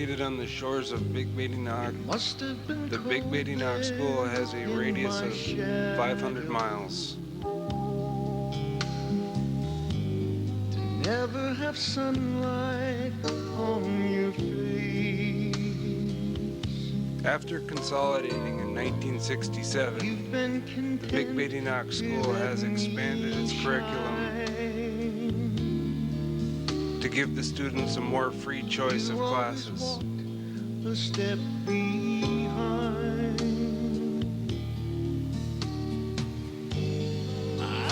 Located on the shores of Big Badenoch, Must have been the Big Badenoch School has a radius of 500 miles. To never have sunlight on your face. After consolidating in 1967, You've been the Big Badenoch School has expanded its curriculum to give the students a more free choice of classes. A step behind.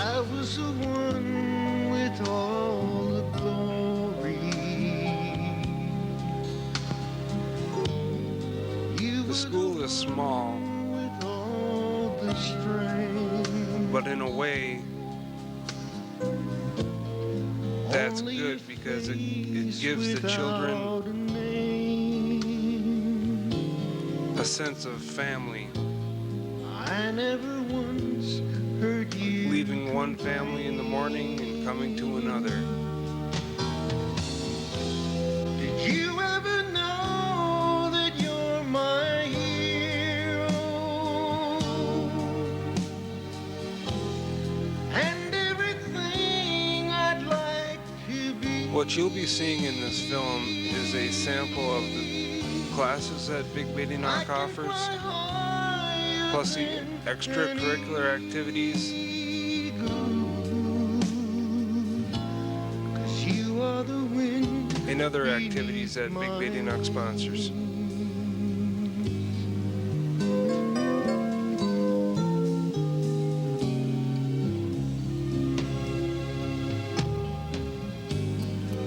I was the one with all the glory. The school is small, with all the strength. but in a way, that's good because it gives the children a sense of family. I never once heard you Leaving one family in the morning and coming to another. Did you ever know that you're my hero? And everything I'd like to be. What you'll be seeing in this film is a sample of the classes that Big Badenoch offers, plus the extracurricular activities. And other activities that Big Badenoch sponsors.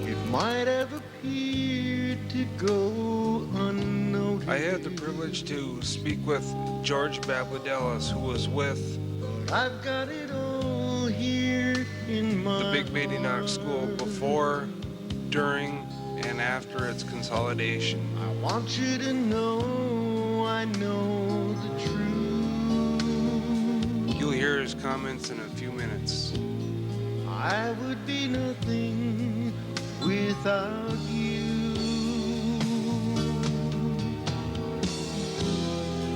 It might have appeared to go unnoticed. I had the privilege to speak with George Babladelis, who was with I've got it all here in my the Big Badenoch School before, during, and after its consolidation. I want you to know I know the truth. You'll hear his comments in a few minutes. I would be nothing without you.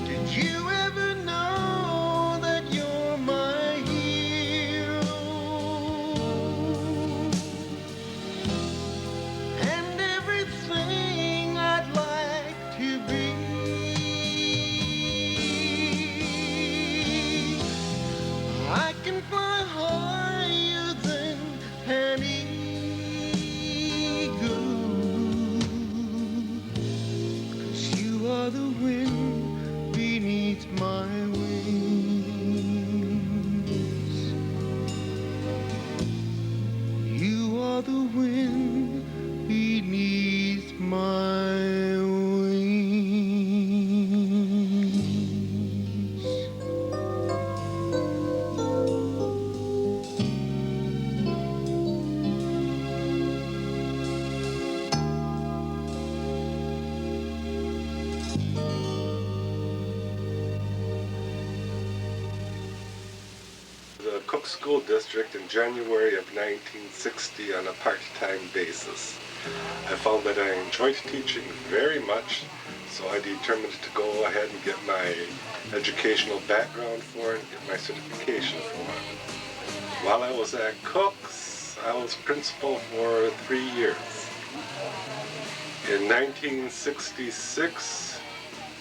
Did you ever know that you're my hero? And everything I'd like to be. I can fly higher than an eagle, 'cause you are the wind beneath my wings. You are the wind beneath my wings. The Cook School District in January of 1960 on a part-time basis. I found that I enjoyed teaching very much, so I determined to go ahead and get my educational background for it and get my certification for it. While I was at Cook's, I was principal for 3 years. In 1966,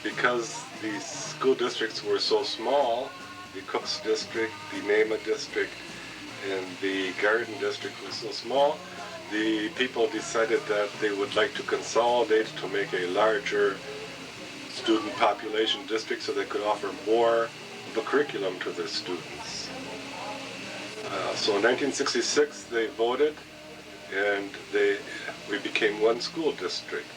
because the school districts were so small, the Cook's district, the Nema district, and the Garden district was so small, the people decided that they would like to consolidate to make a larger student population district so they could offer more of a curriculum to their students. So in 1966 they voted and we became one school district.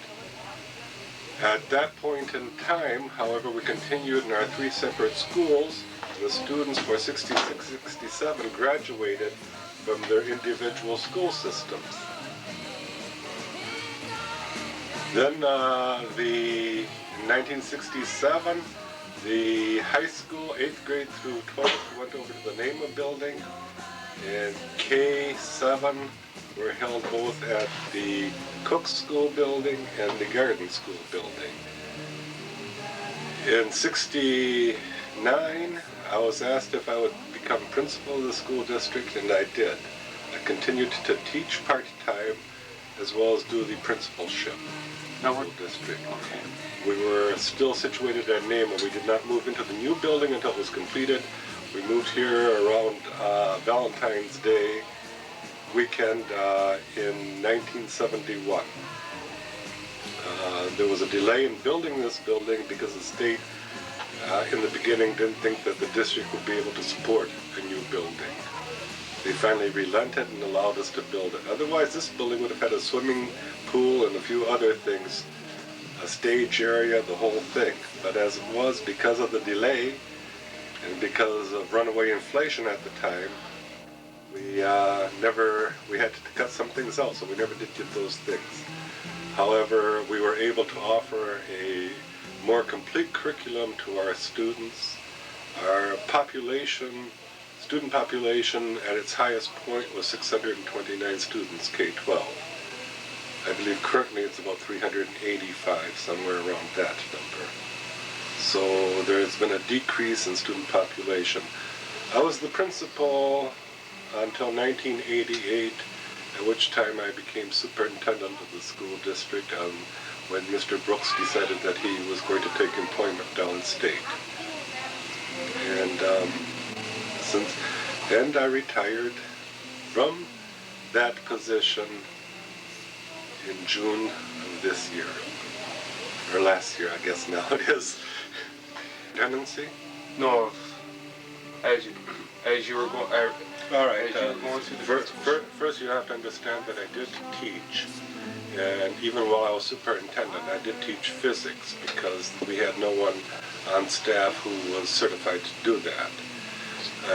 At that point in time, however, we continued in our 3 separate schools. The students for 66-67 graduated from their individual school systems. Then in 1967, the high school, 8th grade through 12th, went over to the Nema building, and K7 were held both at the Cook School building and the Garden School building. In '69, I was asked if I would become principal of the school district, and I did. I continued to teach part-time as well as do the principalship in the school district. Okay. We were still situated at Nema. We did not move into the new building until it was completed. We moved here around Valentine's Day weekend in 1971. There was a delay in building this building because the state in the beginning didn't think that the district would be able to support a new building. They finally relented and allowed us to build it. Otherwise, this building would have had a swimming pool and a few other things, a stage area, the whole thing. But as it was, because of the delay and because of runaway inflation at the time, we had to cut some things out, so we never did get those things. However, we were able to offer a more complete curriculum to our students. Our student population at its highest point was 629 students, K-12. I believe currently it's about 385, somewhere around that number. So there's been a decrease in student population. I was the principal until 1988, at which time I became superintendent of the school district when Mr. Brooks decided that he was going to take employment downstate. And I retired from that position in June of this year, or last year, I guess now it is. Tendency? No, as you were going, All right. as you were going through the First, you have to understand that I did teach, and even while I was superintendent, I did teach physics because we had no one on staff who was certified to do that.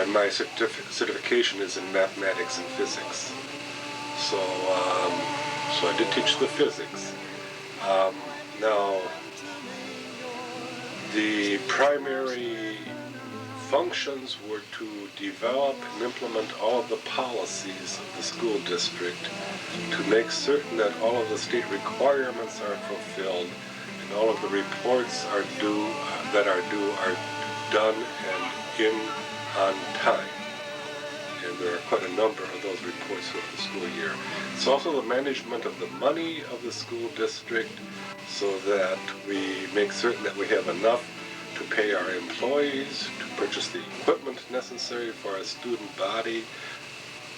And my certification is in mathematics and physics. So I did teach the physics. Now, the primary functions were to develop and implement all of the policies of the school district to make certain that all of the state requirements are fulfilled and all of the reports are due are done and in on time. And there are quite a number of those reports throughout the school year. It's also the management of the money of the school district so that we make certain that we have enough to pay our employees, to purchase the equipment necessary for our student body,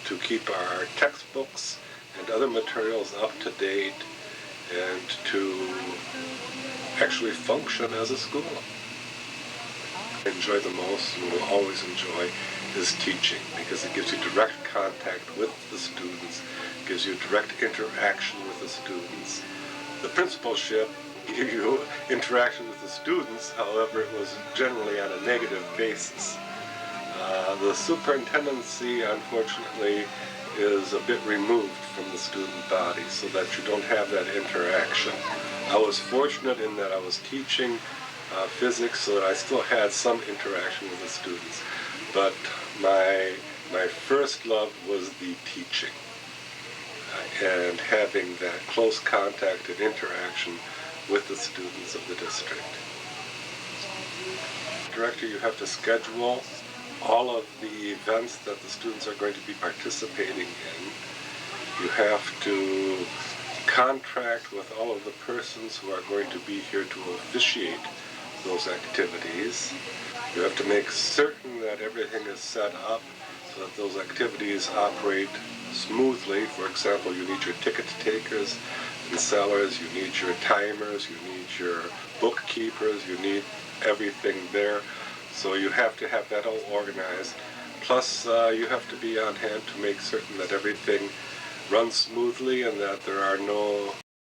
to keep our textbooks and other materials up to date, and to actually function as a school. Enjoy the most and will always enjoy is teaching because it gives you direct contact with the students, gives you direct interaction with the students. The principalship gives you interaction with the students, however it was generally on a negative basis. The superintendency, unfortunately, is a bit removed from the student body so that you don't have that interaction. I was fortunate in that I was teaching physics so that I still had some interaction with the students. But my first love was the teaching and having that close contact and interaction with the students of the district. Director, you have to schedule all of the events that the students are going to be participating in. You have to contract with all of the persons who are going to be here to officiate those activities. You have to make certain that everything is set up so that those activities operate smoothly. For example, you need your ticket takers and sellers, you need your timers, you need your bookkeepers, you need everything there. So you have to have that all organized. Plus, you have to be on hand to make certain that everything runs smoothly and that there are no